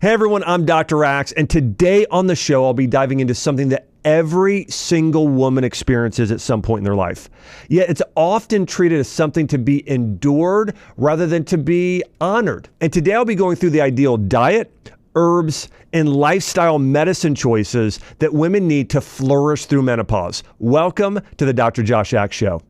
Hey everyone, I'm Dr. Axe, and today on the show, I'll be diving into something that every single woman experiences at some point in their life. Yet it's often treated as something to be endured rather than to be honored. And today I'll be going through the ideal diet, herbs, and lifestyle medicine choices that women need to flourish through menopause. Welcome to the Dr. Josh Axe Show.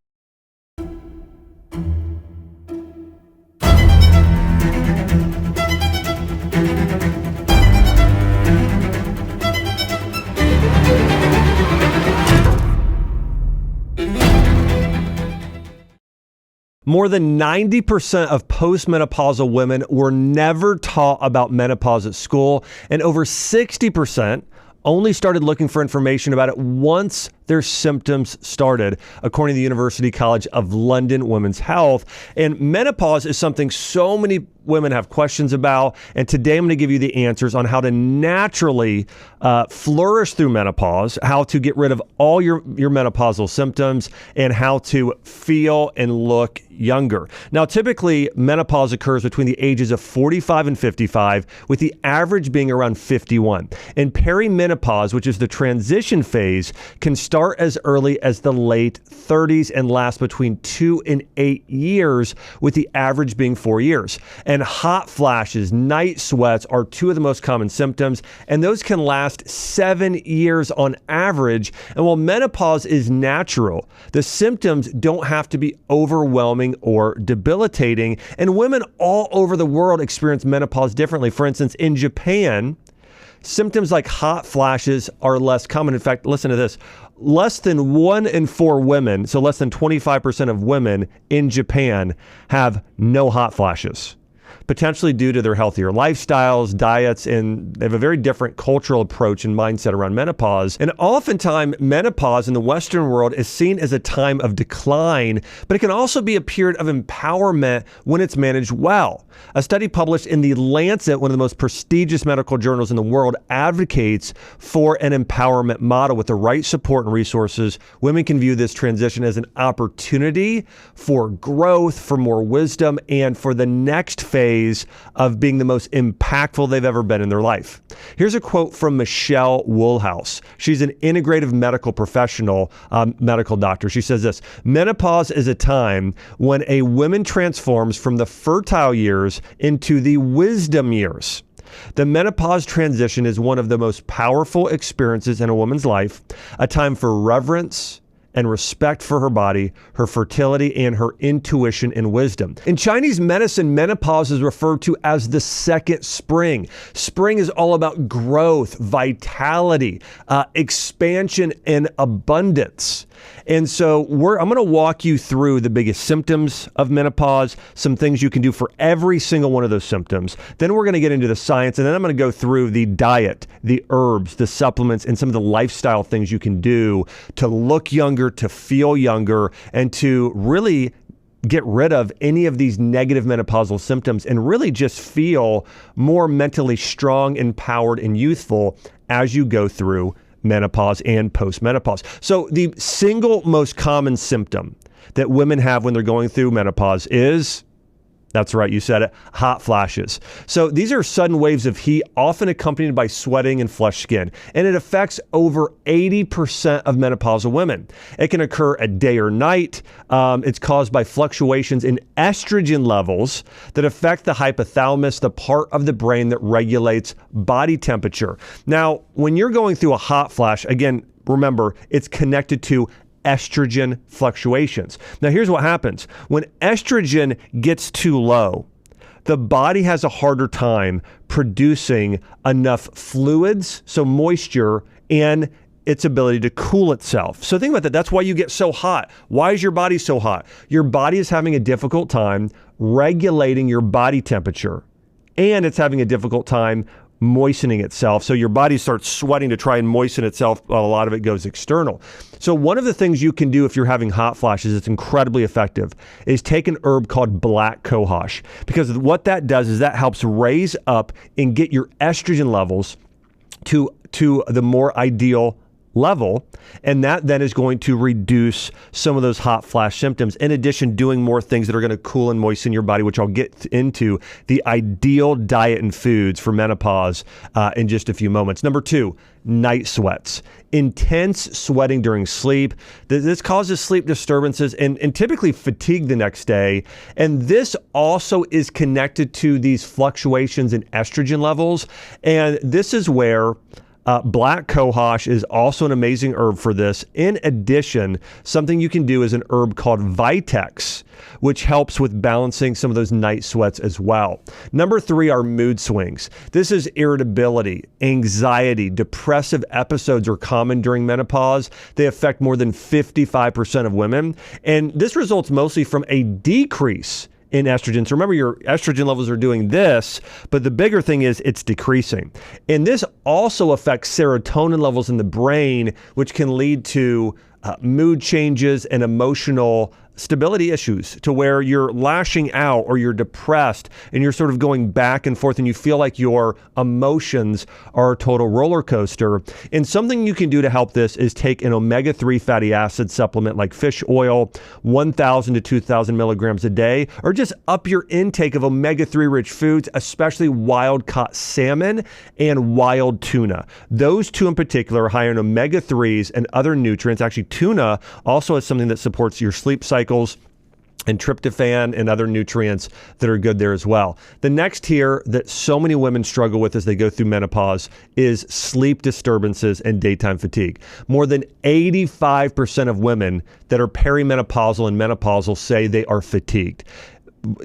More than 90% of postmenopausal women were never taught about menopause at school, and over 60% only started looking for information about it once their symptoms started, according to the University College of London Women's Health. And menopause is something so many women have questions about, and today I'm going to give you the answers on how to naturally flourish through menopause, how to get rid of all your menopausal symptoms, and how to feel and look younger. Now, typically, menopause occurs between the ages of 45 and 55, with the average being around 51. And perimenopause, which is the transition phase, can start as early as the late 30s and last between 2 and 8 years, with the average being 4 years. And hot flashes, night sweats are two of the most common symptoms, and those can last 7 years on average. And while menopause is natural, the symptoms don't have to be overwhelming or debilitating. And women all over the world experience menopause differently. For instance, in Japan, symptoms like hot flashes are less common. In fact, listen to this. Less than 1 in 4 women, so less than 25% of women in Japan, have no hot flashes, potentially due to their healthier lifestyles, diets, and they have a very different cultural approach and mindset around menopause. And oftentimes, menopause in the Western world is seen as a time of decline, but it can also be a period of empowerment when it's managed well. A study published in The Lancet, one of the most prestigious medical journals in the world, advocates for an empowerment model. With the right support and resources, women can view this transition as an opportunity for growth, for more wisdom, and for the next phase of being the most impactful they've ever been in their life. Here's a quote from Michelle Woolhouse. She's an integrative medical professional, medical doctor. She says this: menopause is a time when a woman transforms from the fertile years into the wisdom years. The menopause transition is one of the most powerful experiences in a woman's life, a time for reverence and respect for her body, her fertility, and her intuition and wisdom. In Chinese medicine, menopause is referred to as the second spring. Spring is all about growth, vitality, expansion, and abundance. And so I'm going to walk you through the biggest symptoms of menopause, some things you can do for every single one of those symptoms. Then we're going to get into the science, and then I'm going to go through the diet, the herbs, the supplements, and some of the lifestyle things you can do to look younger, to feel younger, and to really get rid of any of these negative menopausal symptoms and really just feel more mentally strong, empowered, and youthful as you go through menopause and postmenopause. So the single most common symptom that women have when they're going through menopause is, that's right, you said it, hot flashes. So these are sudden waves of heat, often accompanied by sweating and flushed skin. And it affects over 80% of menopausal women. It can occur at day or night. It's caused by fluctuations in estrogen levels that affect the hypothalamus, the part of the brain that regulates body temperature. Now, when you're going through a hot flash, again, remember, it's connected to estrogen fluctuations. Now, here's what happens. When estrogen gets too low, the body has a harder time producing enough fluids, so moisture, and its ability to cool itself. So think about that. That's why you get so hot. Why is your body so hot? Your body is having a difficult time regulating your body temperature, and it's having a difficult time moistening itself. So your body starts sweating to try and moisten itself, while a lot of it goes external. So one of the things you can do if you're having hot flashes, it's incredibly effective, is take an herb called black cohosh. Because what that does is that helps raise up and get your estrogen levels to the more ideal level, and that then is going to reduce some of those hot flash symptoms. In addition, doing more things that are going to cool and moisten your body, which I'll get into the ideal diet and foods for menopause in just a few moments. Number 2, night sweats. Intense sweating during sleep. This causes sleep disturbances and typically fatigue the next day. And this also is connected to these fluctuations in estrogen levels. And this is where black cohosh is also an amazing herb for this. In addition, something you can do is an herb called Vitex, which helps with balancing some of those night sweats as well. Number 3 are mood swings. This is irritability, anxiety, depressive episodes are common during menopause. They affect more than 55% of women. And this results mostly from a decrease in estrogen. So remember, your estrogen levels are doing this, but the bigger thing is it's decreasing. And this also affects serotonin levels in the brain, which can lead to mood changes and emotional stability issues, to where you're lashing out or you're depressed and you're sort of going back and forth and you feel like your emotions are a total roller coaster. And something you can do to help this is take an omega-3 fatty acid supplement like fish oil, 1,000 to 2,000 milligrams a day, or just up your intake of omega-3 rich foods, especially wild caught salmon and wild tuna. Those two in particular are higher in omega-3s and other nutrients. Actually, tuna also has something that supports your sleep cycles and tryptophan and other nutrients that are good there as well. The next here that so many women struggle with as they go through menopause is sleep disturbances and daytime fatigue. More than 85% of women that are perimenopausal and menopausal say they are fatigued.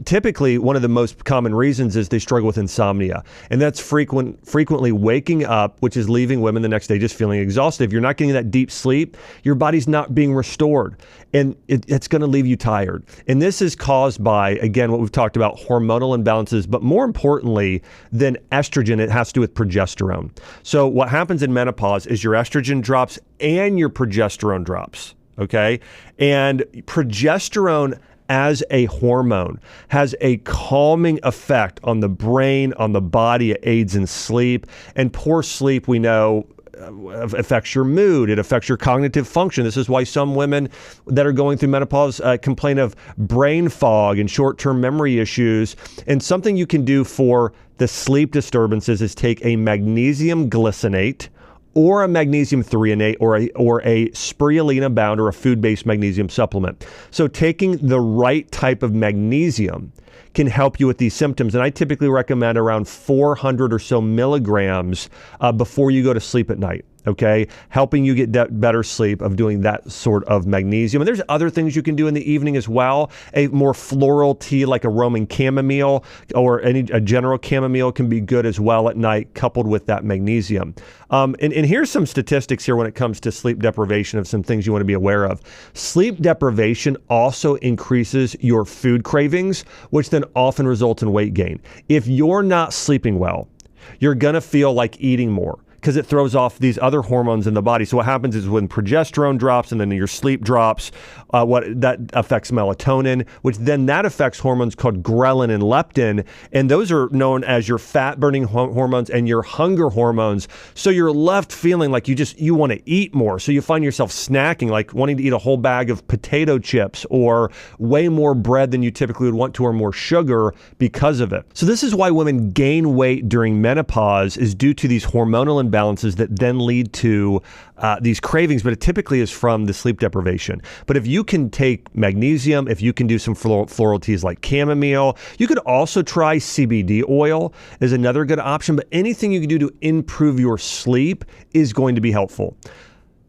Typically, one of the most common reasons is they struggle with insomnia. And that's frequently waking up, which is leaving women the next day just feeling exhausted. If you're not getting that deep sleep, your body's not being restored. And it's going to leave you tired. And this is caused by, again, what we've talked about, hormonal imbalances. But more importantly than estrogen, it has to do with progesterone. So what happens in menopause is your estrogen drops and your progesterone drops. Okay? And progesterone as a hormone has a calming effect on the brain, on the body. It aids in sleep. And poor sleep, we know, affects your mood. It affects your cognitive function. This is why some women that are going through menopause complain of brain fog and short-term memory issues. And something you can do for the sleep disturbances is take a magnesium glycinate or a magnesium threonate or a spirulina bound or a food-based magnesium supplement. So taking the right type of magnesium can help you with these symptoms. And I typically recommend around 400 or so milligrams before you go to sleep at night. Okay, helping you get better sleep of doing that sort of magnesium. And there's other things you can do in the evening as well. A more floral tea like a Roman chamomile or a general chamomile can be good as well at night, coupled with that magnesium. And here's some statistics here when it comes to sleep deprivation of some things you want to be aware of. Sleep deprivation also increases your food cravings, which then often results in weight gain. If you're not sleeping well, you're going to feel like eating more, because it throws off these other hormones in the body. So what happens is when progesterone drops and then your sleep drops, that affects melatonin, which then that affects hormones called ghrelin and leptin. And those are known as your fat-burning hormones and your hunger hormones. So you're left feeling like you want to eat more. So you find yourself snacking, like wanting to eat a whole bag of potato chips or way more bread than you typically would want to, or more sugar because of it. So this is why women gain weight during menopause, is due to these hormonal imbalances that then lead to these cravings, but it typically is from the sleep deprivation. But if you can take magnesium, if you can do some floral teas like chamomile, you could also try CBD oil is another good option, but anything you can do to improve your sleep is going to be helpful.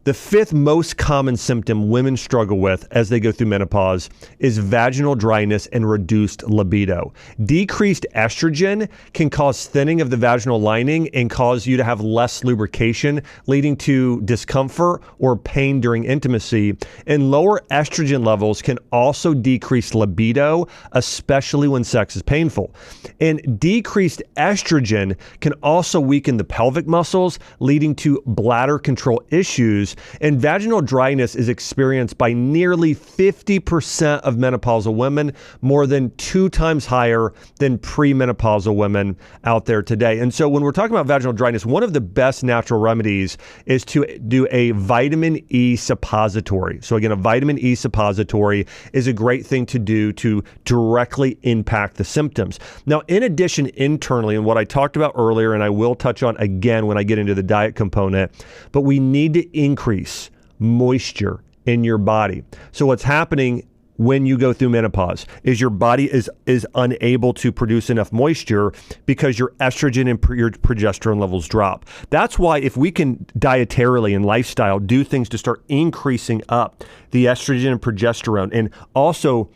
The fifth most common symptom women struggle with as they go through menopause is vaginal dryness and reduced libido. Decreased estrogen can cause thinning of the vaginal lining and cause you to have less lubrication, leading to discomfort or pain during intimacy. And lower estrogen levels can also decrease libido, especially when sex is painful. And decreased estrogen can also weaken the pelvic muscles, leading to bladder control issues. And vaginal dryness is experienced by nearly 50% of menopausal women, more than 2 times higher than premenopausal women out there today. And so when we're talking about vaginal dryness, one of the best natural remedies is to do a vitamin E suppository. So again, a vitamin E suppository is a great thing to do to directly impact the symptoms. Now, in addition, internally, and what I talked about earlier, and I will touch on again when I get into the diet component, but we need to increase moisture in your body. So what's happening when you go through menopause is your body is unable to produce enough moisture because your estrogen and your progesterone levels drop. That's why if we can dietarily and lifestyle do things to start increasing up the estrogen and progesterone, and also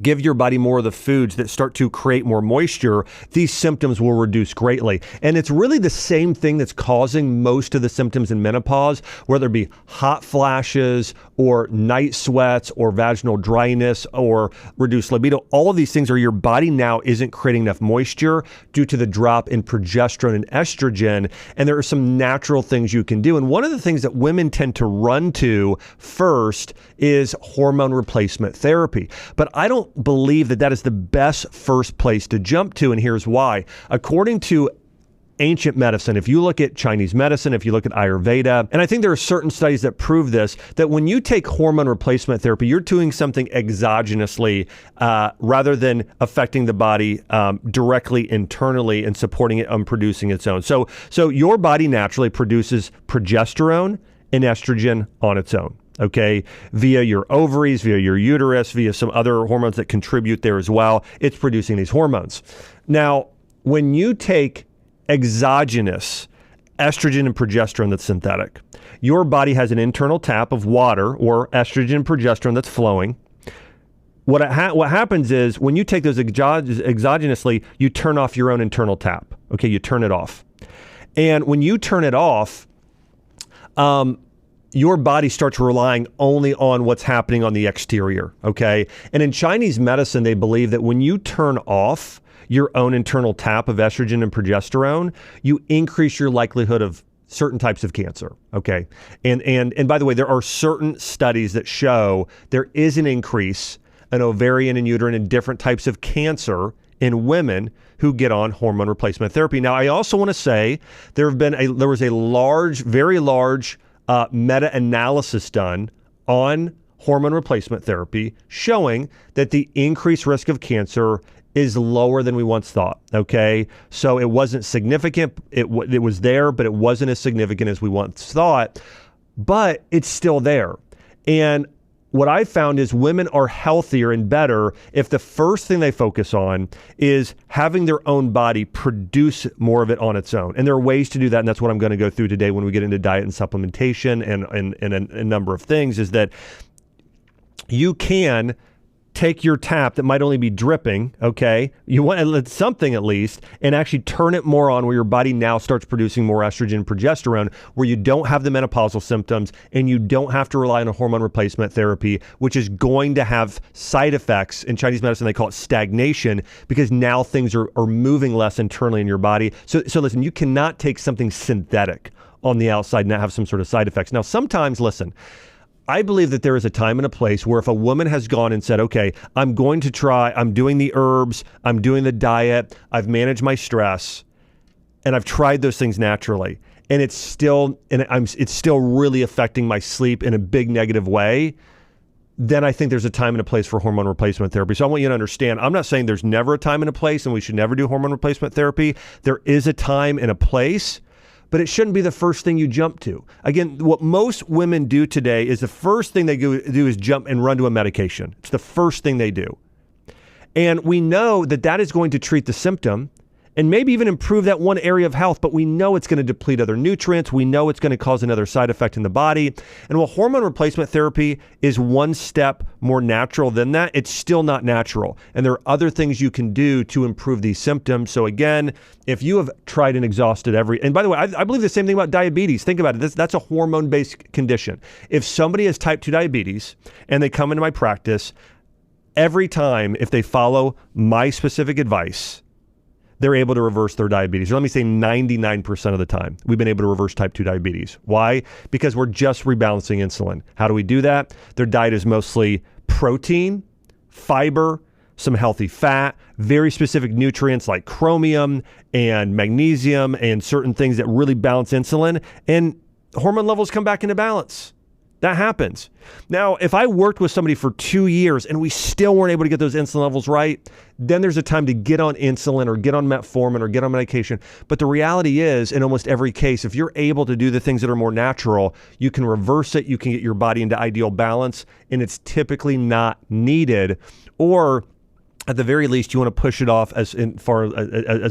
give your body more of the foods that start to create more moisture, these symptoms will reduce greatly. And it's really the same thing that's causing most of the symptoms in menopause, whether it be hot flashes or night sweats or vaginal dryness or reduced libido. All of these things are your body now isn't creating enough moisture due to the drop in progesterone and estrogen. And there are some natural things you can do. And one of the things that women tend to run to first is hormone replacement therapy. But I don't believe that is the best first place to jump to, and here's why. According to ancient medicine, if you look at Chinese medicine, if you look at Ayurveda, and I think there are certain studies that prove this, that when you take hormone replacement therapy, you're doing something exogenously rather than affecting the body directly internally and supporting it on producing its own. So your body naturally produces progesterone and estrogen on its own. Okay, via your ovaries, via your uterus, via some other hormones that contribute there as well. It's producing these hormones. Now, when you take exogenous estrogen and progesterone that's synthetic, your body has an internal tap of water or estrogen and progesterone that's flowing. What happens is when you take those exogenously, you turn off your own internal tap. Okay, you turn it off. And when you turn it off, your body starts relying only on what's happening on the exterior, okay? And in Chinese medicine, they believe that when you turn off your own internal tap of estrogen and progesterone, you increase your likelihood of certain types of cancer, okay? And by the way, there are certain studies that show there is an increase in ovarian and uterine and different types of cancer in women who get on hormone replacement therapy. Now, I also want to say there was a very large meta-analysis done on hormone replacement therapy showing that the increased risk of cancer is lower than we once thought, okay? So it wasn't significant. It was there, but it wasn't as significant as we once thought, but it's still there. And what I found is women are healthier and better if the first thing they focus on is having their own body produce more of it on its own. And there are ways to do that, and that's what I'm going to go through today when we get into diet and supplementation and a number of things, is that you can take your tap that might only be dripping, okay? You want something at least, and actually turn it more on where your body now starts producing more estrogen and progesterone, where you don't have the menopausal symptoms and you don't have to rely on a hormone replacement therapy, which is going to have side effects. In Chinese medicine, they call it stagnation, because now things are moving less internally in your body. So listen, you cannot take something synthetic on the outside and not have some sort of side effects. Now, sometimes, listen, I believe that there is a time and a place where if a woman has gone and said, okay, I'm doing the herbs, I'm doing the diet, I've managed my stress, and I've tried those things naturally, and it's still really affecting my sleep in a big negative way, then I think there's a time and a place for hormone replacement therapy. So I want you to understand, I'm not saying there's never a time and a place and we should never do hormone replacement therapy. There is a time and a place, but it shouldn't be the first thing you jump to. Again, what most women do today is the first thing they do is jump and run to a medication. It's the first thing they do. And we know that is going to treat the symptom and maybe even improve that one area of health, but we know it's going to deplete other nutrients. We know it's going to cause another side effect in the body. And while hormone replacement therapy is one step more natural than that, it's still not natural. And there are other things you can do to improve these symptoms. So again, if you have tried and exhausted and by the way, I believe the same thing about diabetes. Think about it. That's a hormone-based condition. If somebody has type 2 diabetes and they come into my practice, every time, if they follow my specific advice, they're able to reverse their diabetes. Or let me say 99% of the time, we've been able to reverse type 2 diabetes. Why? Because we're just rebalancing insulin. How do we do that? Their diet is mostly protein, fiber, some healthy fat, very specific nutrients like chromium and magnesium and certain things that really balance insulin, and hormone levels come back into balance. That happens. Now, if I worked with somebody for 2 years and we still weren't able to get those insulin levels right, then there's a time to get on insulin or get on metformin or get on medication. But the reality is, in almost every case, if you're able to do the things that are more natural, you can reverse it, you can get your body into ideal balance, and it's typically not needed. Or at the very least, you want to push it off as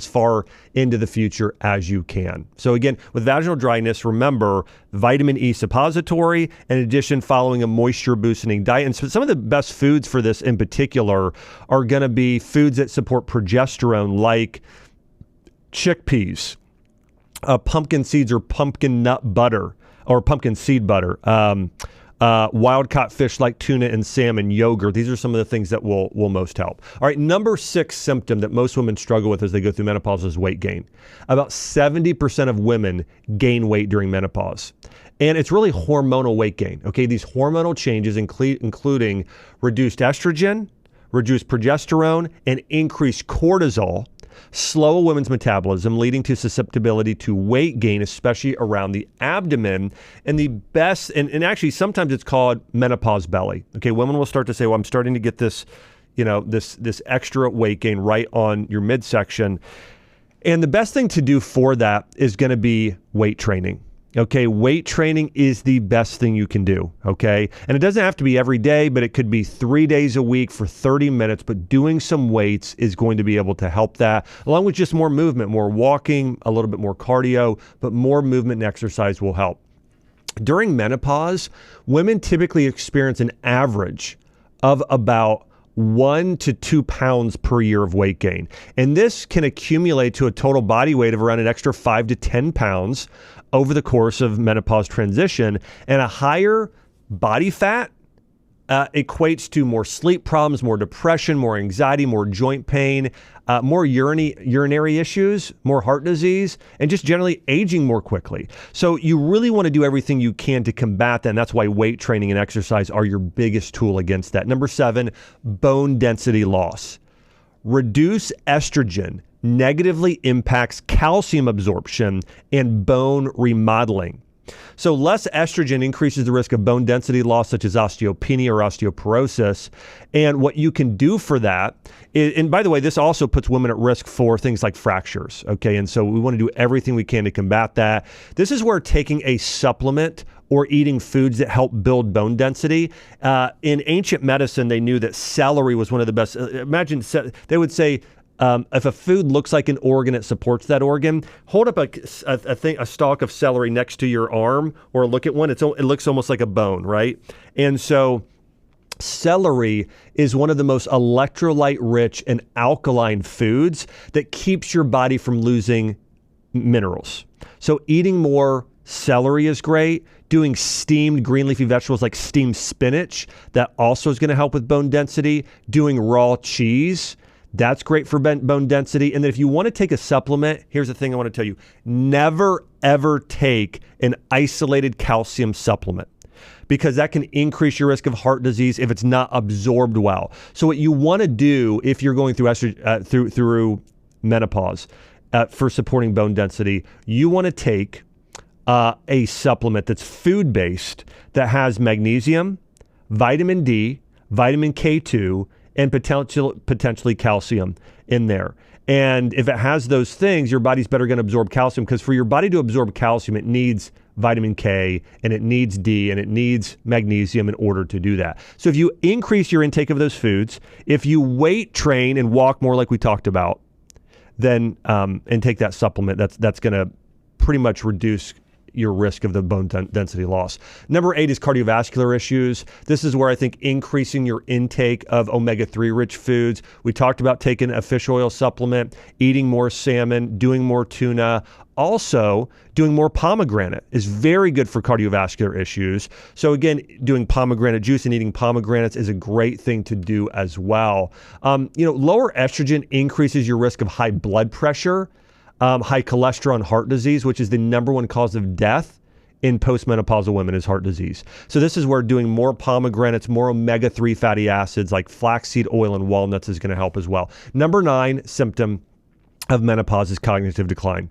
far into the future as you can. So again, with vaginal dryness, remember vitamin E suppository, in addition, following a moisture boosting diet. And so some of the best foods for this in particular are going to be foods that support progesterone, like chickpeas, pumpkin seeds or pumpkin nut butter, or pumpkin seed butter, wild-caught fish like tuna and salmon, yogurt. These are some of the things that will most help. All right, number 6 symptom that most women struggle with as they go through menopause is weight gain. About 70% of women gain weight during menopause. And it's really hormonal weight gain. Okay, these hormonal changes including reduced estrogen, reduced progesterone, and increased cortisol slow a women's metabolism, leading to susceptibility to weight gain, especially around the abdomen. And the best, and actually sometimes it's called menopause belly. Okay, women will start to say, well, I'm starting to get this, this extra weight gain right on your midsection. And the best thing to do for that is going to be weight training. Okay, weight training is the best thing you can do, okay? And it doesn't have to be every day, but it could be 3 days a week for 30 minutes, but doing some weights is going to be able to help that, along with just more movement, more walking, a little bit more cardio, but more movement and exercise will help. During menopause, women typically experience an average of about 1 to 2 pounds per year of weight gain. And this can accumulate to a total body weight of around an extra 5 to 10 pounds over the course of menopause transition. And a higher body fat equates to more sleep problems, more depression, more anxiety, more joint pain, more urinary issues, more heart disease, and just generally aging more quickly. So you really want to do everything you can to combat that. And that's why weight training and exercise are your biggest tool against that. Number 7, bone density loss. Reduce estrogen negatively impacts calcium absorption and bone remodeling. So less estrogen increases the risk of bone density loss, such as osteopenia or osteoporosis. And what you can do for that is, and by the way, this also puts women at risk for things like fractures. Okay, and so we want to do everything we can to combat that. This is where taking a supplement or eating foods that help build bone density. In ancient medicine, they knew that celery was one of the best. Imagine, they would say, if a food looks like an organ, it supports that organ. Hold up a stalk of celery next to your arm, or look at one. It looks almost like a bone, right? And so celery is one of the most electrolyte-rich and alkaline foods that keeps your body from losing minerals. So eating more celery is great. Doing steamed green leafy vegetables like steamed spinach, that also is going to help with bone density. Doing raw cheese, that's great for bone density. And then if you want to take a supplement, here's the thing I want to tell you. Never, ever take an isolated calcium supplement, because that can increase your risk of heart disease if it's not absorbed well. So what you want to do if you're going through through menopause for supporting bone density, you want to take a supplement that's food-based that has magnesium, vitamin D, vitamin K2, and potentially calcium in there. And if it has those things, your body's better going to absorb calcium, because for your body to absorb calcium, it needs vitamin K, and it needs D, and it needs magnesium in order to do that. So if you increase your intake of those foods, if you weight train and walk more like we talked about, then and take that supplement, that's going to pretty much reduce your risk of the bone density loss. Number 8 is cardiovascular issues. This is where I think increasing your intake of omega-3 rich foods. We talked about taking a fish oil supplement, eating more salmon, doing more tuna. Also, doing more pomegranate is very good for cardiovascular issues. So again, doing pomegranate juice and eating pomegranates is a great thing to do as well. Lower estrogen increases your risk of high blood pressure, high cholesterol, and heart disease, which is the number one cause of death in postmenopausal women is heart disease. So this is where doing more pomegranates, more omega-3 fatty acids like flaxseed oil and walnuts is going to help as well. Number 9 symptom of menopause is cognitive decline.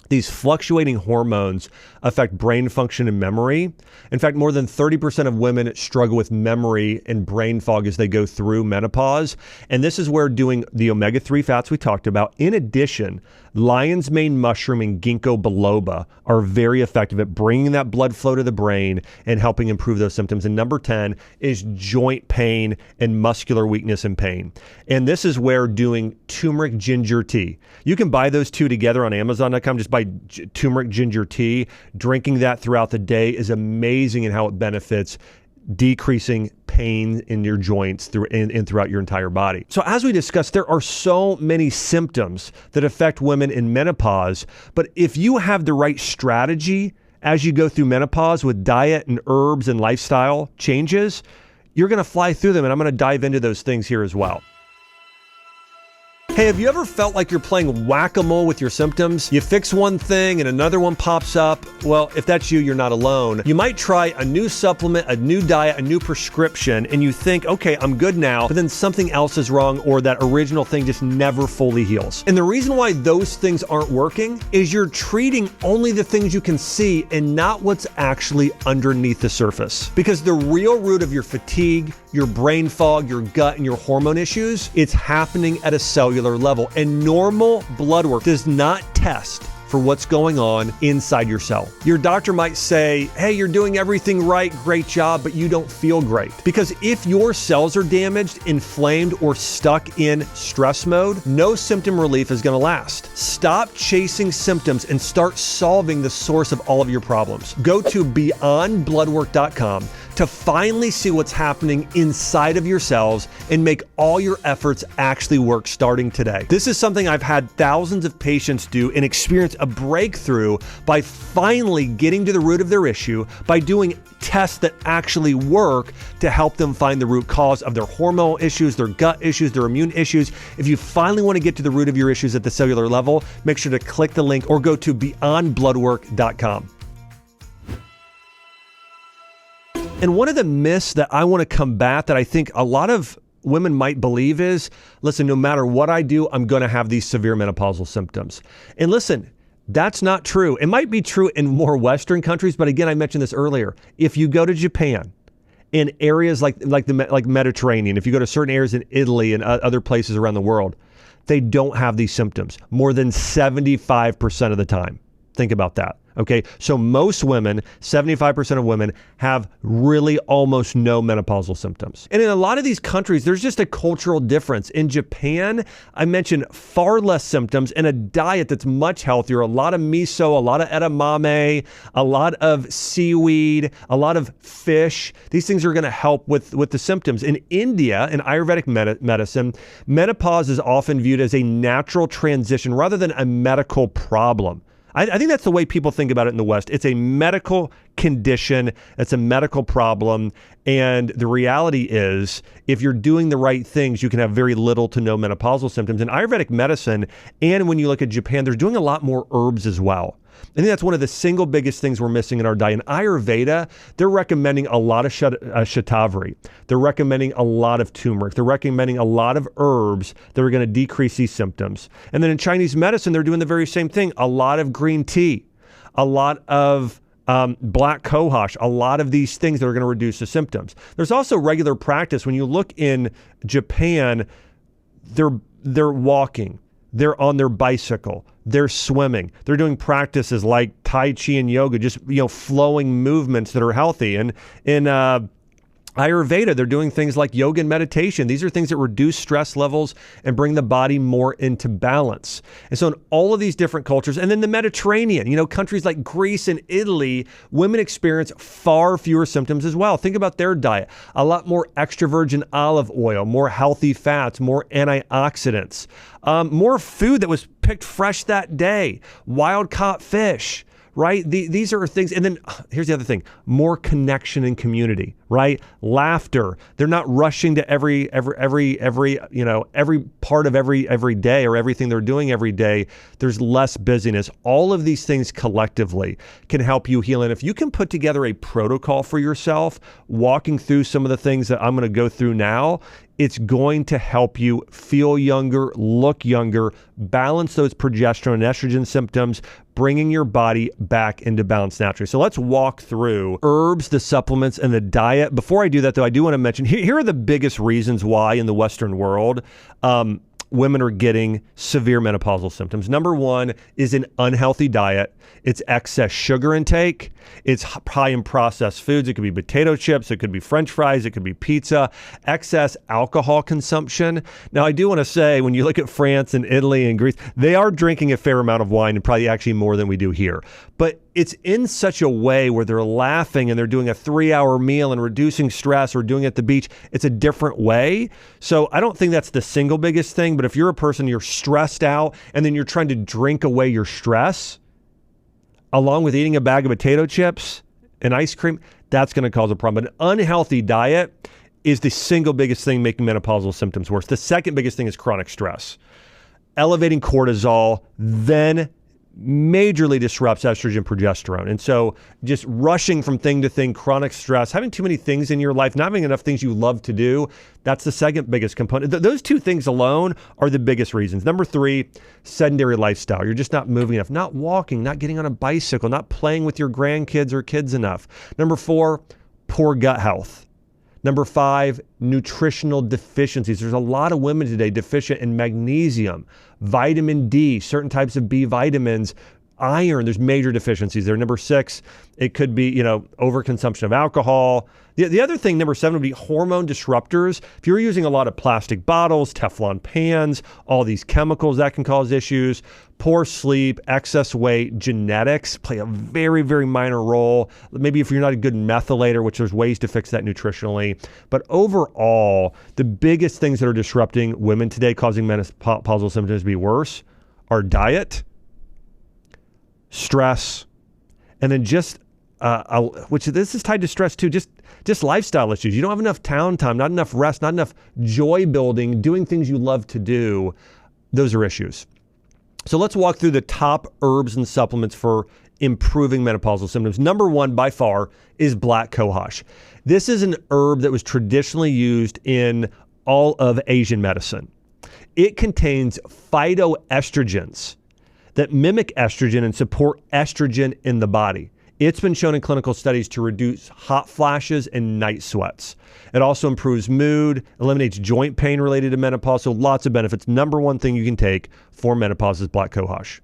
These fluctuating hormones affect brain function and memory. In fact, more than 30% of women struggle with memory and brain fog as they go through menopause. And this is where doing the omega-3 fats we talked about, in addition, lion's mane mushroom and ginkgo biloba are very effective at bringing that blood flow to the brain and helping improve those symptoms. And number 10 is joint pain and muscular weakness and pain. And this is where doing turmeric ginger tea. You can buy those two together on Amazon.com. Just buy turmeric ginger tea. Drinking that throughout the day is amazing in how it benefits decreasing pain in your joints throughout your entire body. So as we discussed, there are so many symptoms that affect women in menopause, but if you have the right strategy as you go through menopause with diet and herbs and lifestyle changes, you're going to fly through them, and I'm going to dive into those things here as well. Hey, have you ever felt like you're playing whack-a-mole with your symptoms? You fix one thing and another one pops up. Well, if that's you, you're not alone. You might try a new supplement, a new diet, a new prescription, and you think, okay, I'm good now, but then something else is wrong or that original thing just never fully heals. And the reason why those things aren't working is you're treating only the things you can see and not what's actually underneath the surface. Because the real root of your fatigue, your brain fog, your gut, and your hormone issues, it's happening at a cellular level, and normal blood work does not test for what's going on inside your cell. Your doctor might say, hey, you're doing everything right, great job, but you don't feel great. Because if your cells are damaged, inflamed, or stuck in stress mode, no symptom relief is going to last. Stop chasing symptoms and start solving the source of all of your problems. Go to beyondbloodwork.com to finally see what's happening inside of your cells and make all your efforts actually work starting today. This is something I've had thousands of patients do and experience a breakthrough by finally getting to the root of their issue by doing tests that actually work to help them find the root cause of their hormonal issues, their gut issues, their immune issues. If you finally want to get to the root of your issues at the cellular level, make sure to click the link or go to beyondbloodwork.com. And one of the myths that I want to combat that I think a lot of women might believe is, listen, no matter what I do, I'm going to have these severe menopausal symptoms. And listen, that's not true. It might be true in more Western countries, but again, I mentioned this earlier. If you go to Japan, in areas like Mediterranean, if you go to certain areas in Italy and other places around the world, they don't have these symptoms more than 75% of the time. Think about that. Okay, so most women, 75% of women, have really almost no menopausal symptoms. And in a lot of these countries, there's just a cultural difference. In Japan, I mentioned far less symptoms and a diet that's much healthier, a lot of miso, a lot of edamame, a lot of seaweed, a lot of fish. These things are going to help with the symptoms. In India, in Ayurvedic medicine, menopause is often viewed as a natural transition rather than a medical problem. I think that's the way people think about it in the West. It's a medical condition. It's a medical problem. And the reality is, if you're doing the right things, you can have very little to no menopausal symptoms. In Ayurvedic medicine, and when you look at Japan, they're doing a lot more herbs as well. I think that's one of the single biggest things we're missing in our diet. In Ayurveda, they're recommending a lot of shatavari. They're recommending a lot of turmeric. They're recommending a lot of herbs that are going to decrease these symptoms. And then in Chinese medicine, they're doing the very same thing. A lot of green tea, a lot of black cohosh, a lot of these things that are going to reduce the symptoms. There's also regular practice. When you look in Japan, they're walking. They're on their bicycle. They're swimming. They're doing practices like Tai Chi and yoga, just flowing movements that are healthy. And in Ayurveda, they're doing things like yoga and meditation. These are things that reduce stress levels and bring the body more into balance. And so in all of these different cultures, and then the Mediterranean, countries like Greece and Italy, women experience far fewer symptoms as well. Think about their diet. A lot more extra virgin olive oil, more healthy fats, more antioxidants, more food that was picked fresh that day, wild caught fish. Right? These are things. And then here's the other thing, more connection and community, right? Laughter. They're not rushing to every part of every day or everything they're doing every day. There's less busyness. All of these things collectively can help you heal. And if you can put together a protocol for yourself, walking through some of the things that I'm going to go through now, it's going to help you feel younger, look younger, balance those progesterone and estrogen symptoms, bringing your body back into balance naturally. So let's walk through herbs, the supplements, and the diet. Before I do that, though, I do want to mention, here are the biggest reasons why in the Western world women are getting severe menopausal symptoms. Number one is an unhealthy diet. It's excess sugar intake. It's high in processed foods. It could be potato chips. It could be French fries. It could be pizza. Excess alcohol consumption. Now, I do want to say, when you look at France and Italy and Greece, they are drinking a fair amount of wine, and probably actually more than we do here. But it's in such a way where they're laughing and they're doing a 3-hour meal and reducing stress or doing it at the beach. It's a different way. So I don't think that's the single biggest thing. But if you're a person, you're stressed out, and then you're trying to drink away your stress, along with eating a bag of potato chips and ice cream, that's going to cause a problem. An unhealthy diet is the single biggest thing making menopausal symptoms worse. The second biggest thing is chronic stress. Elevating cortisol then majorly disrupts estrogen progesterone. And so just rushing from thing to thing, chronic stress, having too many things in your life, not having enough things you love to do, that's the second biggest component. Those two things alone are the biggest reasons. Number three, sedentary lifestyle. You're just not moving enough, not walking, not getting on a bicycle, not playing with your grandkids or kids enough. Number four, poor gut health. Number five, nutritional deficiencies. There's a lot of women today deficient in magnesium, vitamin D, certain types of B vitamins, iron. There's major deficiencies there. Number six, it could be, overconsumption of alcohol. The other thing, number seven, would be hormone disruptors. If you're using a lot of plastic bottles, Teflon pans, all these chemicals, that can cause issues. Poor sleep, excess weight, genetics play a very, very minor role. Maybe if you're not a good methylator, which there's ways to fix that nutritionally. But overall, the biggest things that are disrupting women today, causing menopausal symptoms to be worse, are diet, stress, and then just, which this is tied to stress too, just lifestyle issues. You don't have enough town time, not enough rest, not enough joy building, doing things you love to do. Those are issues. So let's walk through the top herbs and supplements for improving menopausal symptoms. Number one by far is black cohosh. This is an herb that was traditionally used in all of Asian medicine. It contains phytoestrogens that mimic estrogen and support estrogen in the body. It's been shown in clinical studies to reduce hot flashes and night sweats. It also improves mood, eliminates joint pain related to menopause, so lots of benefits. Number one thing you can take for menopause is black cohosh.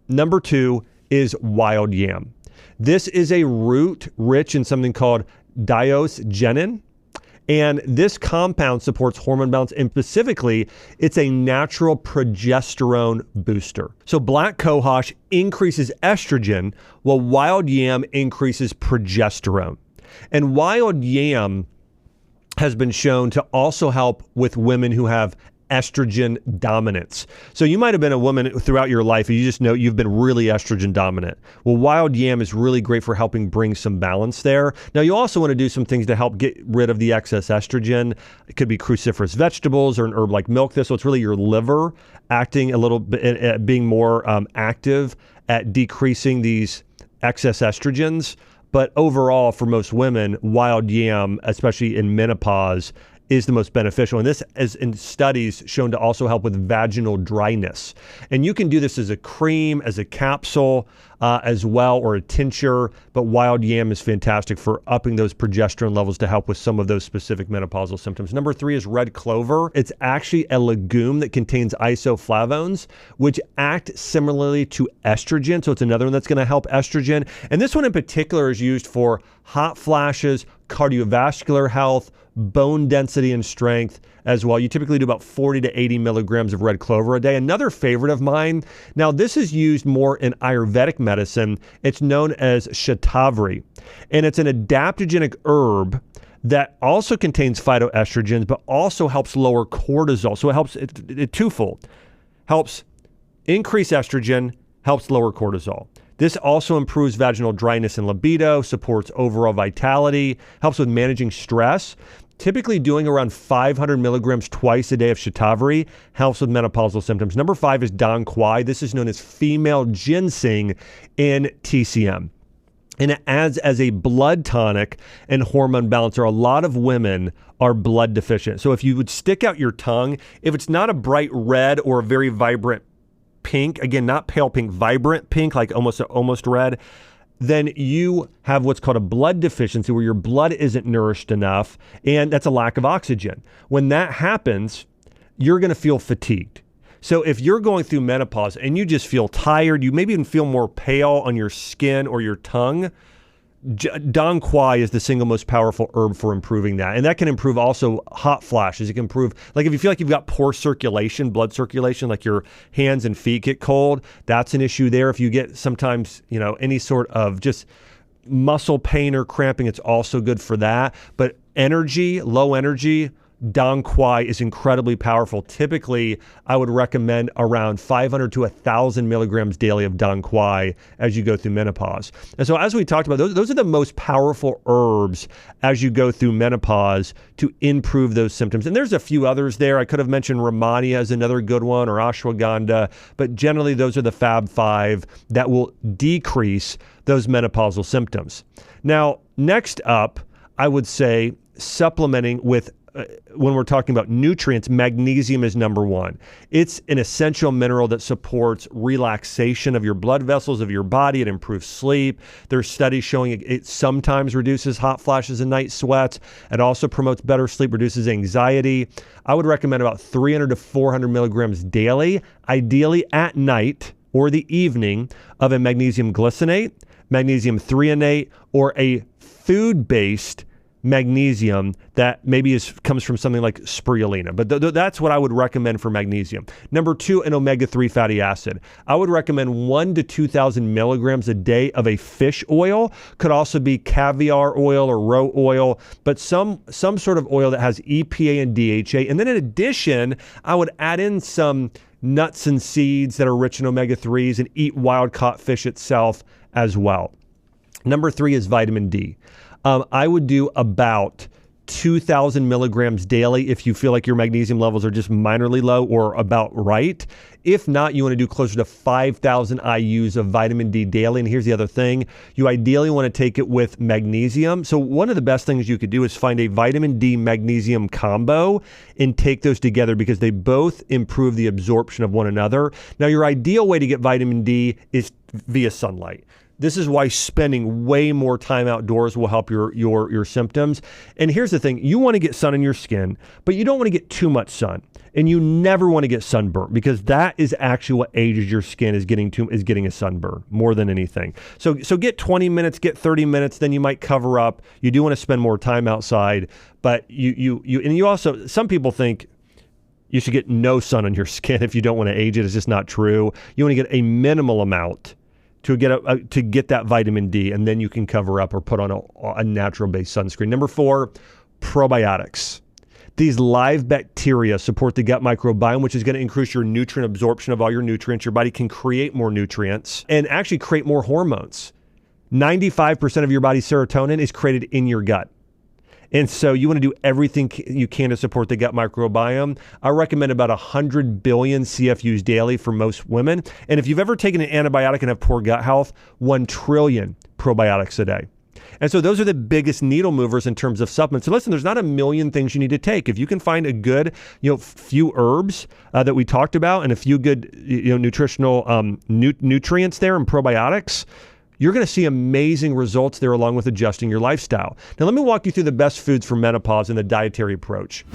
Number two is wild yam. This is a root rich in something called diosgenin. And this compound supports hormone balance, and specifically, it's a natural progesterone booster. So black cohosh increases estrogen, while wild yam increases progesterone. And wild yam has been shown to also help with women who have estrogen dominance. So you might have been a woman throughout your life and you just know you've been really estrogen dominant. Well, wild yam is really great for helping bring some balance there. Now, you also want to do some things to help get rid of the excess estrogen. It could be cruciferous vegetables or an herb like milk thistle. It's really your liver acting a little bit, being more active at decreasing these excess estrogens. But overall, for most women, wild yam, especially in menopause, is the most beneficial. And this is in studies shown to also help with vaginal dryness. And you can do this as a cream, as a capsule, as well, or a tincture. But wild yam is fantastic for upping those progesterone levels to help with some of those specific menopausal symptoms. Number three is red clover. It's actually a legume that contains isoflavones, which act similarly to estrogen. So it's another one that's going to help estrogen. And this one in particular is used for hot flashes, cardiovascular health, bone density and strength as well. You typically do about 40 to 80 milligrams of red clover a day. Another favorite of mine, now this is used more in Ayurvedic medicine. It's known as shatavari, and it's an adaptogenic herb that also contains phytoestrogens, but also helps lower cortisol. So it helps it twofold. Helps increase estrogen, helps lower cortisol. This also improves vaginal dryness and libido, supports overall vitality, helps with managing stress. Typically doing around 500 milligrams twice a day of shatavari helps with menopausal symptoms. Number 5 is dong quai. This is known as female ginseng in TCM. And it adds as a blood tonic and hormone balancer. A lot of women are blood deficient. So if you would stick out your tongue, if it's not a bright red or a very vibrant pink, again, not pale pink, vibrant pink, like almost red, then you have what's called a blood deficiency where your blood isn't nourished enough, and that's a lack of oxygen. When that happens, you're going to feel fatigued. So if you're going through menopause and you just feel tired, you maybe even feel more pale on your skin or your tongue, dong quai is the single most powerful herb for improving that. And that can improve also hot flashes. It can improve, like if you feel like you've got poor circulation, blood circulation, like your hands and feet get cold, that's an issue there. If you get sometimes, any sort of just muscle pain or cramping, it's also good for that. But energy, low energy, dong quai is incredibly powerful. Typically, I would recommend around 500 to 1,000 milligrams daily of dong quai as you go through menopause. And so as we talked about, those are the most powerful herbs as you go through menopause to improve those symptoms. And there's a few others there. I could have mentioned Rhamania as another good one, or ashwagandha, but generally those are the Fab 5 that will decrease those menopausal symptoms. Now, next up, I would say supplementing with when we're talking about nutrients, magnesium is number 1. It's an essential mineral that supports relaxation of your blood vessels, of your body. It improves sleep. There's studies showing it sometimes reduces hot flashes and night sweats. It also promotes better sleep, reduces anxiety. I would recommend about 300 to 400 milligrams daily, ideally at night or the evening, of a magnesium glycinate, magnesium threonate, or a food-based magnesium that maybe comes from something like spirulina. But that's what I would recommend for magnesium. Number 2, an omega-3 fatty acid. I would recommend 1 to 2,000 milligrams a day of a fish oil. Could also be caviar oil or roe oil, but some sort of oil that has EPA and DHA. And then in addition, I would add in some nuts and seeds that are rich in omega-3s and eat wild-caught fish itself as well. Number 3 is vitamin D. I would do about 2,000 milligrams daily if you feel like your magnesium levels are just minorly low or about right. If not, you want to do closer to 5,000 IUs of vitamin D daily. And here's the other thing. You ideally want to take it with magnesium. So one of the best things you could do is find a vitamin D magnesium combo and take those together because they both improve the absorption of one another. Now, your ideal way to get vitamin D is via sunlight. This is why spending way more time outdoors will help your symptoms. And here's the thing, you want to get sun in your skin, but you don't want to get too much sun. And you never want to get sunburnt because that is actually what ages your skin, is getting a sunburn more than anything. So get 20 minutes, get 30 minutes, then you might cover up. You do want to spend more time outside, but you also, some people think you should get no sun on your skin if you don't want to age it. It's just not true. You want to get a minimal amount to get that vitamin D, and then you can cover up or put on a natural-based sunscreen. Number 4, probiotics. These live bacteria support the gut microbiome, which is going to increase your nutrient absorption of all your nutrients. Your body can create more nutrients and actually create more hormones. 95% of your body's serotonin is created in your gut. And so you want to do everything you can to support the gut microbiome. I recommend about 100 billion CFUs daily for most women. And if you've ever taken an antibiotic and have poor gut health, 1 trillion probiotics a day. And so those are the biggest needle movers in terms of supplements. So listen, there's not a million things you need to take. If you can find a good, few herbs that we talked about and a few good, nutritional nutrients there and probiotics, you're going to see amazing results there along with adjusting your lifestyle. Now, let me walk you through the best foods for menopause and the dietary approach.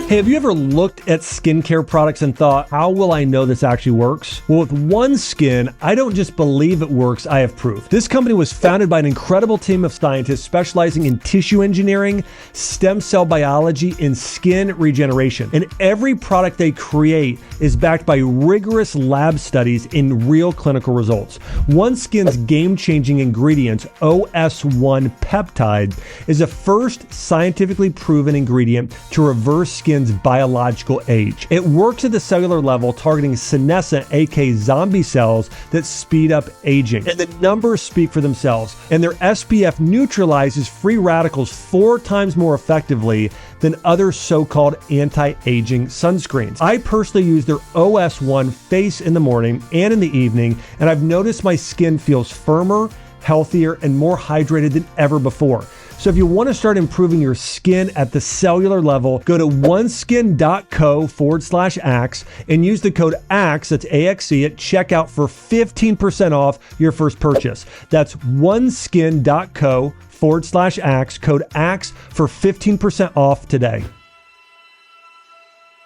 Hey, have you ever looked at skincare products and thought, how will I know this actually works? Well, with OneSkin, I don't just believe it works, I have proof. This company was founded by an incredible team of scientists specializing in tissue engineering, stem cell biology, and skin regeneration. And every product they create is backed by rigorous lab studies and real clinical results. OneSkin's game-changing ingredient, OS1 peptide, is the first scientifically proven ingredient to reverse skin's biological age. It works at the cellular level, targeting senescent, aka zombie cells that speed up aging. And the numbers speak for themselves. And their SPF neutralizes free radicals 4 times more effectively than other so-called anti-aging sunscreens. I personally use their OS1 face in the morning and in the evening, and I've noticed my skin feels firmer, healthier, and more hydrated than ever before. So if you want to start improving your skin at the cellular level, go to oneskin.co/axe and use the code AXE, that's AXE, at checkout for 15% off your first purchase. That's oneskin.co/axe, code AXE for 15% off today.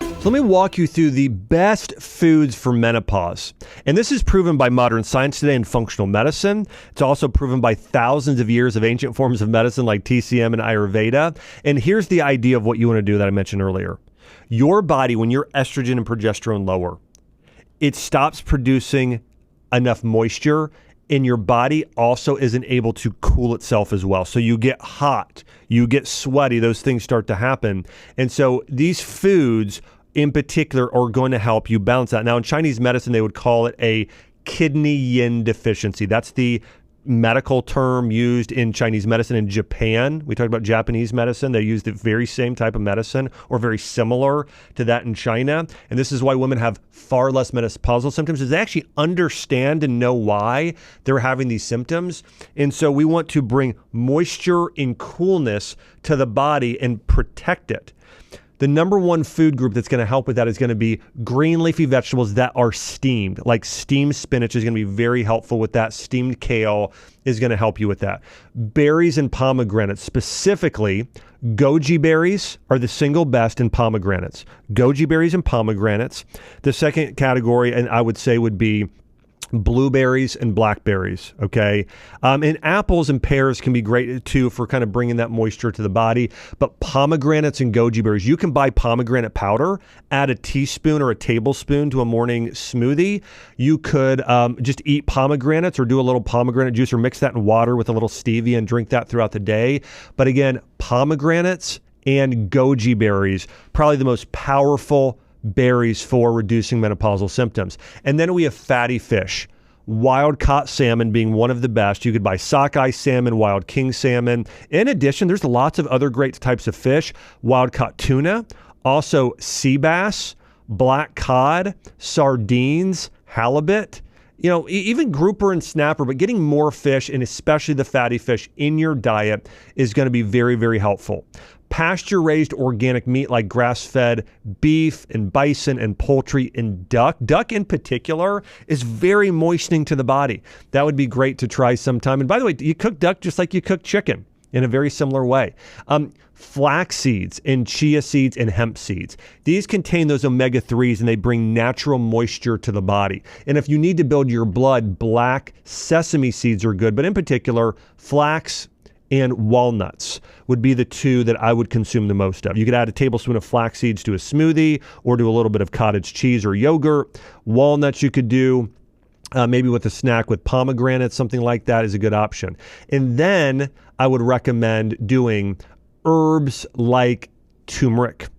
So let me walk you through the best foods for menopause. And this is proven by modern science today in functional medicine. It's also proven by thousands of years of ancient forms of medicine like TCM and Ayurveda. And here's the idea of what you want to do that I mentioned earlier. Your body, when your estrogen and progesterone lower, it stops producing enough moisture, and your body also isn't able to cool itself as well. So you get hot, you get sweaty, those things start to happen. And so these foods in particular are going to help you balance that. Now, in Chinese medicine, they would call it a kidney yin deficiency. That's the medical term used in Chinese medicine. In Japan, we talked about Japanese medicine. They use the very same type of medicine or very similar to that in China. And this is why women have far less menopausal symptoms, is they actually understand and know why they're having these symptoms. And so we want to bring moisture and coolness to the body and protect it. The number one food group that's going to help with that is going to be green leafy vegetables that are steamed. Like steamed spinach is going to be very helpful with that. Steamed kale is going to help you with that. Berries and pomegranates, specifically goji berries, are the single best in pomegranates. Goji berries and pomegranates. The second category, and I would say, would be blueberries and blackberries, okay? And apples and pears can be great too for kind of bringing that moisture to the body. But pomegranates and goji berries, you can buy pomegranate powder, add a teaspoon or a tablespoon to a morning smoothie. You could just eat pomegranates or do a little pomegranate juice or mix that in water with a little stevia and drink that throughout the day. But again, pomegranates and goji berries, probably the most powerful berries for reducing menopausal symptoms. And then we have fatty fish. Wild caught salmon being one of the best. You could buy sockeye salmon, wild king salmon. In addition, there's lots of other great types of fish. Wild caught tuna, also sea bass, black cod, sardines, halibut, even grouper and snapper, but getting more fish, and especially the fatty fish, in your diet is going to be very, very helpful. Pasture-raised organic meat like grass-fed beef and bison and poultry and duck. Duck in particular is very moistening to the body. That would be great to try sometime. And by the way, you cook duck just like you cook chicken in a very similar way. Flax seeds and chia seeds and hemp seeds. These contain those omega-3s and they bring natural moisture to the body. And if you need to build your blood, black sesame seeds are good, but in particular, flax and walnuts would be the two that I would consume the most of. You could add a tablespoon of flax seeds to a smoothie or do a little bit of cottage cheese or yogurt. Walnuts you could do maybe with a snack with pomegranates, something like that is a good option. And then I would recommend doing herbs like turmeric,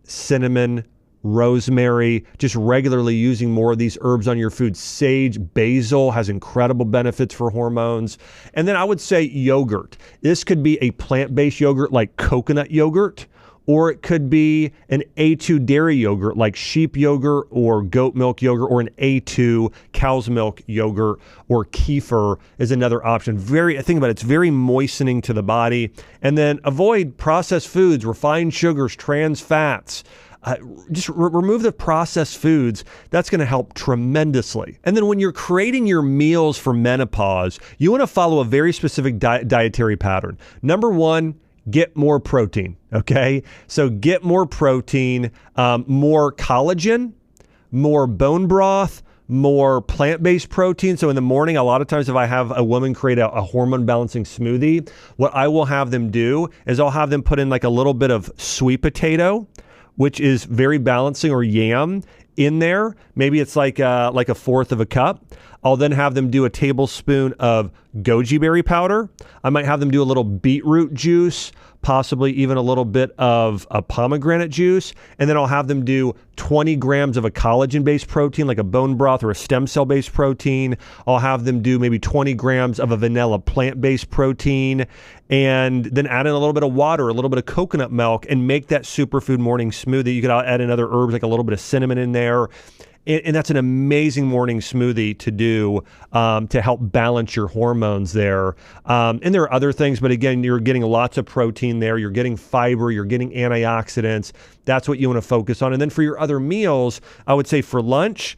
cinnamon, rosemary, just regularly using more of these herbs on your food. Sage, basil has incredible benefits for hormones. And then I would say yogurt. This could be a plant-based yogurt like coconut yogurt, or it could be an A2 dairy yogurt like sheep yogurt or goat milk yogurt, or an A2 cow's milk yogurt, or kefir is another option. Think about it, it's very moistening to the body. And then avoid processed foods, refined sugars, trans fats. Just remove the processed foods. That's going to help tremendously. And then when you're creating your meals for menopause, you want to follow a very specific dietary pattern. Number one, get more protein, okay? So get more protein, more collagen, more bone broth, more plant-based protein. So in the morning, a lot of times if I have a woman create a hormone balancing smoothie, what I will have them do is I'll have them put in like a little bit of sweet potato, which is very balancing, or yam in there. Maybe it's like a fourth of a cup. I'll then have them do a tablespoon of goji berry powder. I might have them do a little beetroot juice, possibly even a little bit of a pomegranate juice. And then I'll have them do 20 grams of a collagen-based protein, like a bone broth or a stem cell-based protein. I'll have them do maybe 20 grams of a vanilla plant-based protein, and then add in a little bit of water, a little bit of coconut milk, and make that superfood morning smoothie. You could add in other herbs, like a little bit of cinnamon in there. And that's an amazing morning smoothie to do to help balance your hormones there. And there are other things, but again, you're getting lots of protein there. You're getting fiber. You're getting antioxidants. That's what you want to focus on. And then for your other meals, I would say for lunch,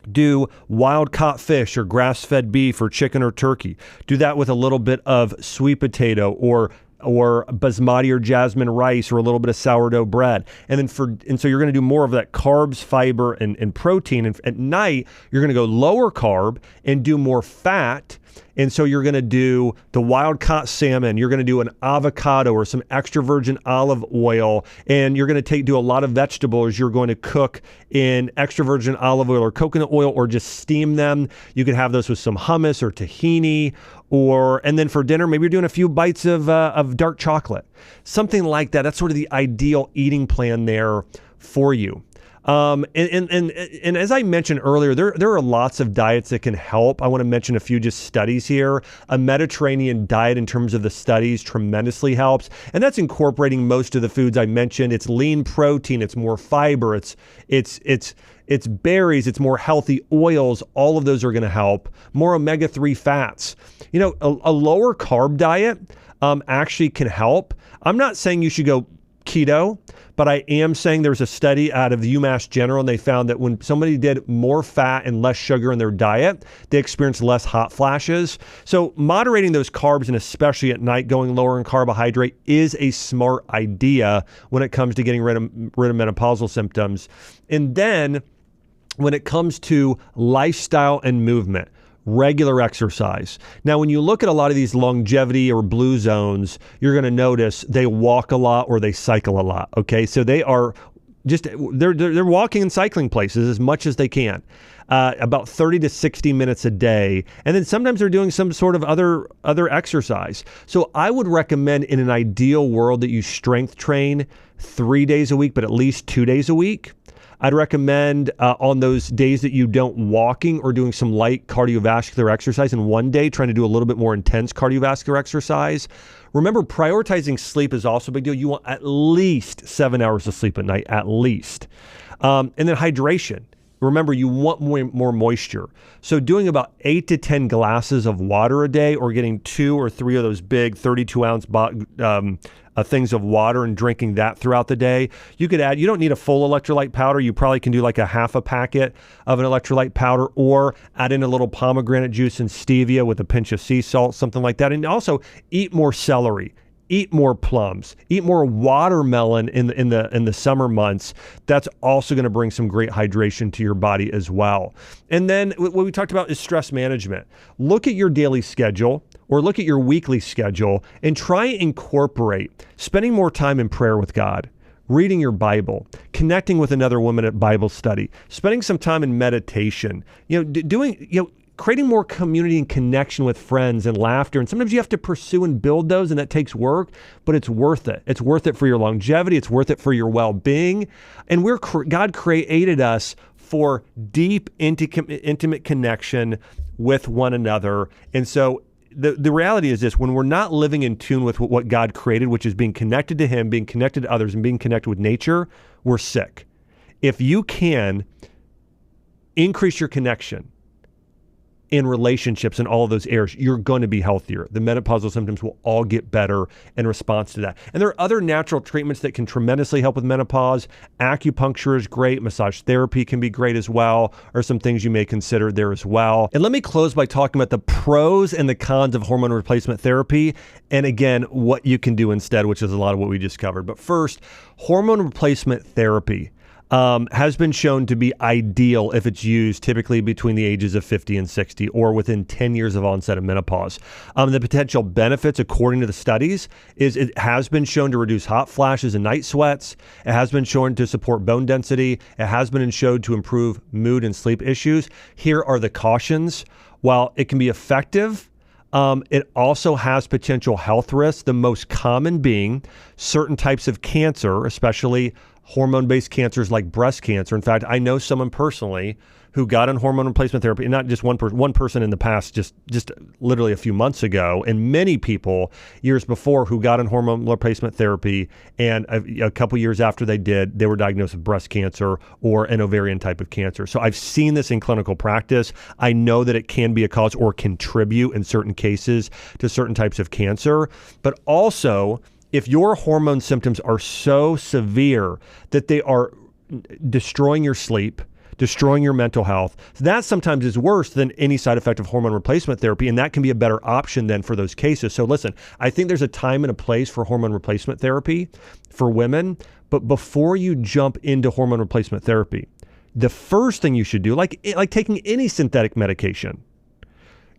do wild caught fish or grass-fed beef or chicken or turkey. Do that with a little bit of sweet potato or basmati or jasmine rice, or a little bit of sourdough bread. And so you're going to do more of that carbs, fiber, and protein. And at night, you're going to go lower carb and do more fat. And so you're going to do the wild caught salmon. You're going to do an avocado or some extra virgin olive oil. And you're going to do a lot of vegetables. You're going to cook in extra virgin olive oil or coconut oil, or just steam them. You could have those with some hummus or tahini. And then for dinner, maybe you're doing a few bites of dark chocolate, something like that. That's sort of the ideal eating plan there for you. And as I mentioned earlier, there are lots of diets that can help. I want to mention a few just studies here. A Mediterranean diet, in terms of the studies, tremendously helps. And that's incorporating most of the foods I mentioned. It's lean protein, it's more fiber, it's berries, it's more healthy oils. All of those are going to help. More omega-3 fats. You know, a lower carb diet actually can help. I'm not saying you should go keto, but I am saying there's a study out of UMass General, and they found that when somebody did more fat and less sugar in their diet, they experienced less hot flashes. So moderating those carbs, and especially at night, going lower in carbohydrate, is a smart idea when it comes to getting rid of menopausal symptoms. And then when it comes to lifestyle and movement, regular exercise. Now, when you look at a lot of these longevity or blue zones, you're going to notice they walk a lot or they cycle a lot. Okay, so they are they're walking and cycling places as much as they can, about 30 to 60 minutes a day, and then sometimes they're doing some sort of other exercise. So I would recommend, in an ideal world, that you strength train 3 days a week, but at least 2 days a week. I'd recommend on those days that you don't, walking or doing some light cardiovascular exercise, and one day trying to do a little bit more intense cardiovascular exercise. Remember, prioritizing sleep is also a big deal. You want at least 7 hours of sleep at night, at least. And then hydration. Remember, you want more moisture. So doing about 8 to 10 glasses of water a day, or getting 2 or 3 of those big 32-ounce things of water and drinking that throughout the day. You don't need a full electrolyte powder. You probably can do like a half a packet of an electrolyte powder, or add in a little pomegranate juice and stevia with a pinch of sea salt, something like that. And also eat more celery. Eat more plums, eat more watermelon in the summer months. That's also going to bring some great hydration to your body as well. And then what we talked about is stress management. Look at your daily schedule, or look at your weekly schedule, and try and incorporate spending more time in prayer with God, reading your Bible, connecting with another woman at Bible study, spending some time in meditation, creating more community and connection with friends and laughter. And sometimes you have to pursue and build those, and that takes work, but it's worth it. It's worth it for your longevity. It's worth it for your well-being. And God created us for deep, intimate connection with one another. And so the reality is this: when we're not living in tune with what God created, which is being connected to Him, being connected to others, and being connected with nature, we're sick. If you can increase your connection in relationships and all of those areas, you're going to be healthier. The menopausal symptoms will all get better in response to that. And there are other natural treatments that can tremendously help with menopause. Acupuncture is great. Massage therapy can be great as well, or some things you may consider there as well. And let me close by talking about the pros and the cons of hormone replacement therapy. And again, what you can do instead, which is a lot of what we just covered. But first, hormone replacement therapy has been shown to be ideal if it's used typically between the ages of 50 and 60 or within 10 years of onset of menopause. The potential benefits, according to the studies, is it has been shown to reduce hot flashes and night sweats. It has been shown to support bone density. It has been shown to improve mood and sleep issues. Here are the cautions. While it can be effective, it also has potential health risks, the most common being certain types of cancer, especially hormone-based cancers like breast cancer. In fact, I know someone personally who got on hormone replacement therapy, and not just one person in the past, just literally a few months ago, and many people years before who got on hormone replacement therapy, and a couple years after they did, they were diagnosed with breast cancer or an ovarian type of cancer. So I've seen this in clinical practice. I know that it can be a cause or contribute in certain cases to certain types of cancer, but also if your hormone symptoms are so severe that they are destroying your sleep, destroying your mental health, that sometimes is worse than any side effect of hormone replacement therapy, and that can be a better option then for those cases. So listen, I think there's a time and a place for hormone replacement therapy for women, but before you jump into hormone replacement therapy, the first thing you should do, like taking any synthetic medication,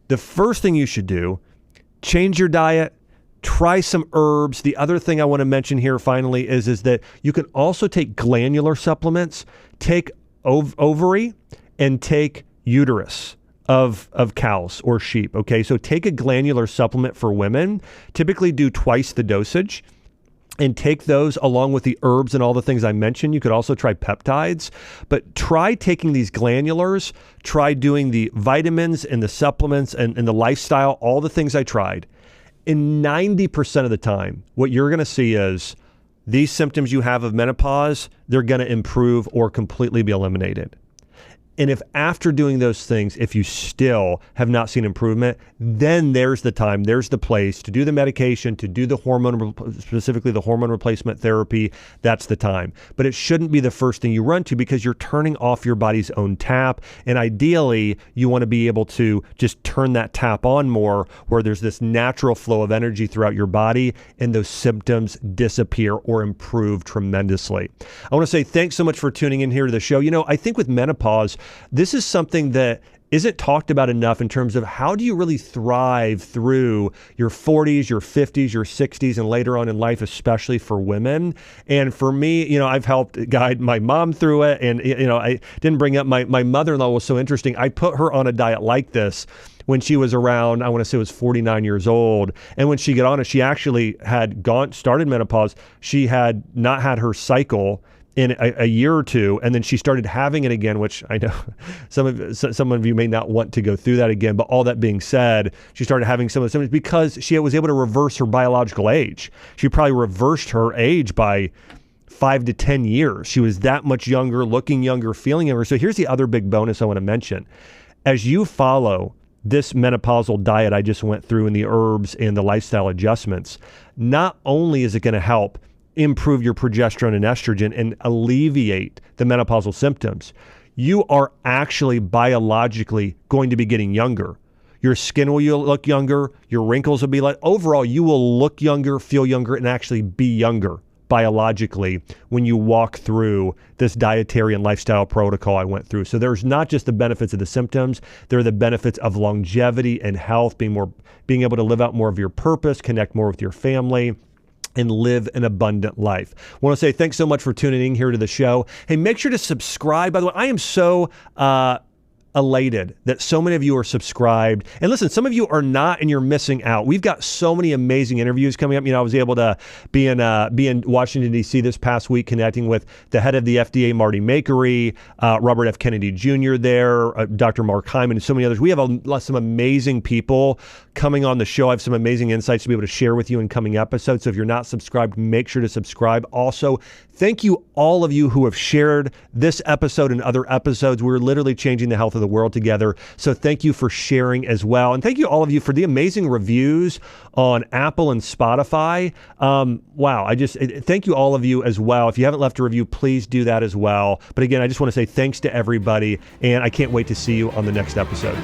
the first thing you should do, change your diet, try some herbs. The other thing I want to mention here finally is that you can also take glandular supplements, take ovary and take uterus of cows or sheep. Okay, so take a glandular supplement for women, typically do twice the dosage, and take those along with the herbs and all the things I mentioned. You could also try peptides, but try taking these glandulars, try doing the vitamins and the supplements and the lifestyle, all the things I tried. And 90% of the time, what you're going to see is these symptoms you have of menopause, they're going to improve or completely be eliminated. And if after doing those things, if you still have not seen improvement, then there's the time, there's the place to do the medication, to do the hormone, specifically the hormone replacement therapy. That's the time. But it shouldn't be the first thing you run to because you're turning off your body's own tap. And ideally, you want to be able to just turn that tap on more where there's this natural flow of energy throughout your body and those symptoms disappear or improve tremendously. I want to say thanks so much for tuning in here to the show. You know, I think with menopause, this is something that isn't talked about enough in terms of how do you really thrive through your 40s, your 50s, your 60s, and later on in life, especially for women. And for me, you know, I've helped guide my mom through it. And, you know, I didn't bring up my mother-in-law was so interesting. I put her on a diet like this when she was around, I want to say it was 49 years old. And when she got on it, she actually had started menopause. She had not had her cycle in a year or two, and then she started having it again, which I know some of you may not want to go through that again, but all that being said, she started having some of the symptoms because she was able to reverse her biological age. She probably reversed her age by 5 to 10 years. She was that much younger, looking younger, feeling younger. So here's the other big bonus I want to mention. As you follow this menopausal diet I just went through and the herbs and the lifestyle adjustments, not only is it going to help improve your progesterone and estrogen and alleviate the menopausal symptoms, you are actually biologically going to be getting younger. Your skin will look younger, your wrinkles will be like, overall, you will look younger, feel younger, and actually be younger biologically when you walk through this dietary and lifestyle protocol I went through. So there's not just the benefits of the symptoms, there are the benefits of longevity and health, being able to live out more of your purpose, connect more with your family, and live an abundant life. I want to say thanks so much for tuning in here to the show. Hey, make sure to subscribe. By the way, I am so elated that so many of you are subscribed. And listen, some of you are not and you're missing out. We've got so many amazing interviews coming up. You know, I was able to be in Washington, D.C. this past week connecting with the head of the FDA, Marty Makery, Robert F. Kennedy Jr. there, Dr. Mark Hyman, and so many others. We have some amazing people coming on the show. I have some amazing insights to be able to share with you in coming episodes. So if you're not subscribed, make sure to subscribe. Also, thank you all of you who have shared this episode and other episodes. We're literally changing the health of the world together. So thank you for sharing as well. And thank you all of you for the amazing reviews on Apple and Spotify. Wow. Thank you all of you as well. If you haven't left a review, please do that as well. But again, I just want to say thanks to everybody, and I can't wait to see you on the next episode.